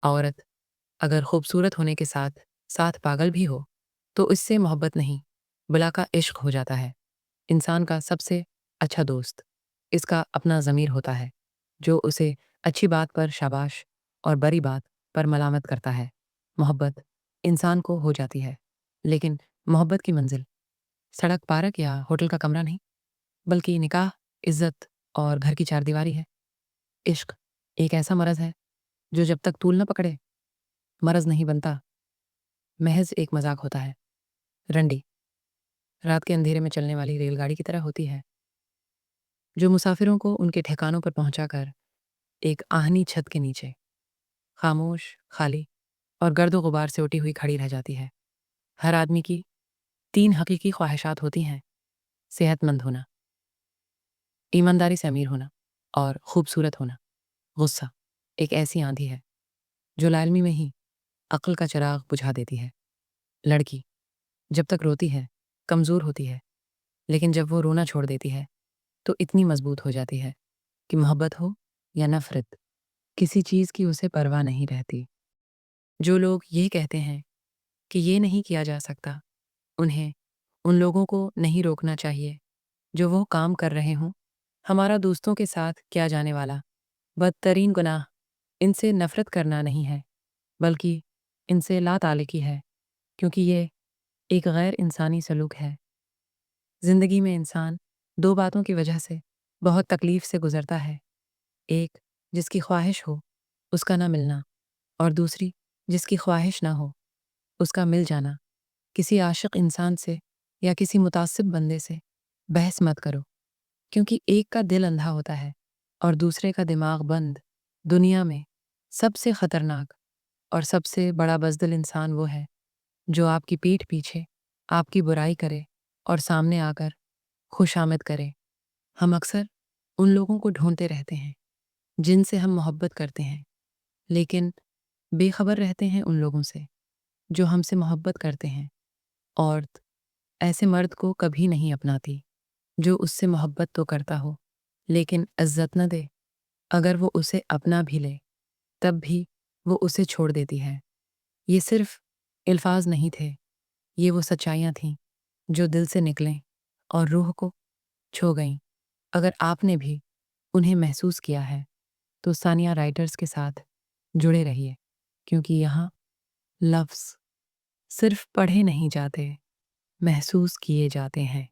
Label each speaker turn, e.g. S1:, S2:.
S1: عورت اگر خوبصورت ہونے کے ساتھ ساتھ پاگل بھی ہو تو اس سے محبت نہیں بلکہ عشق ہو جاتا ہے۔ انسان کا سب سے اچھا دوست اس کا اپنا ضمیر ہوتا ہے، جو اسے اچھی بات پر شاباش اور بری بات پر ملامت کرتا ہے۔ محبت انسان کو ہو جاتی ہے، لیکن محبت کی منزل سڑک، پارک یا ہوٹل کا کمرہ نہیں، بلکہ نکاح، عزت اور گھر کی چار دیواری ہے۔ عشق ایک ایسا مرض ہے جو جب تک طول نہ پکڑے مرض نہیں بنتا، محض ایک مذاق ہوتا ہے۔ رنڈی رات کے اندھیرے میں چلنے والی ریل گاڑی کی طرح ہوتی ہے، جو مسافروں کو ان کے ٹھکانوں پر پہنچا کر ایک آہنی چھت کے نیچے خاموش، خالی اور گرد و غبار سے اٹی ہوئی کھڑی رہ جاتی ہے۔ ہر آدمی کی 3 حقیقی خواہشات ہوتی ہیں: صحت مند ہونا، ایمانداری سے امیر ہونا اور خوبصورت ہونا۔ غصہ ایک ایسی آندھی ہے جو لاعلمی میں ہی عقل کا چراغ بجھا دیتی ہے۔ لڑکی جب تک روتی ہے کمزور ہوتی ہے، لیکن جب وہ رونا چھوڑ دیتی ہے تو اتنی مضبوط ہو جاتی ہے کہ محبت ہو یا نفرت، کسی چیز کی اسے پرواہ نہیں رہتی۔ جو لوگ یہ کہتے ہیں کہ یہ نہیں کیا جا سکتا، انہیں ان لوگوں کو نہیں روکنا چاہیے جو وہ کام کر رہے ہوں۔ ہمارا دوستوں کے ساتھ کیا جانے والا بدترین گناہ ان سے نفرت کرنا نہیں ہے، بلکہ ان سے لا تعلقی ہے، کیونکہ یہ ایک غیر انسانی سلوک ہے۔ زندگی میں انسان 2 باتوں کی وجہ سے بہت تکلیف سے گزرتا ہے: ایک جس کی خواہش ہو اس کا نہ ملنا، اور دوسری جس کی خواہش نہ ہو اس کا مل جانا۔ کسی عاشق انسان سے یا کسی متعصب بندے سے بحث مت کرو، کیونکہ ایک کا دل اندھا ہوتا ہے اور دوسرے کا دماغ بند۔ دنیا میں سب سے خطرناک اور سب سے بڑا بزدل انسان وہ ہے جو آپ کی پیٹھ پیچھے آپ کی برائی کرے اور سامنے آ کر خوش آمد کرے۔ ہم اکثر ان لوگوں کو ڈھونڈتے رہتے ہیں جن سے ہم محبت کرتے ہیں، لیکن بے خبر رہتے ہیں ان لوگوں سے جو ہم سے محبت کرتے ہیں۔ عورت ایسے مرد کو کبھی نہیں اپناتی جو اس سے محبت تو کرتا ہو لیکن عزت نہ دے۔ اگر وہ اسے اپنا بھی لے تب بھی وہ اسے چھوڑ دیتی ہے۔ یہ صرف الفاظ نہیں تھے، یہ وہ سچائیاں تھیں جو دل سے نکلیں اور روح کو چھو گئیں۔ اگر آپ نے بھی انہیں محسوس کیا ہے تو ثانیہ رائٹرز کے ساتھ جڑے رہیے، کیونکہ یہاں لفظ صرف پڑھے نہیں جاتے، محسوس کیے جاتے ہیں۔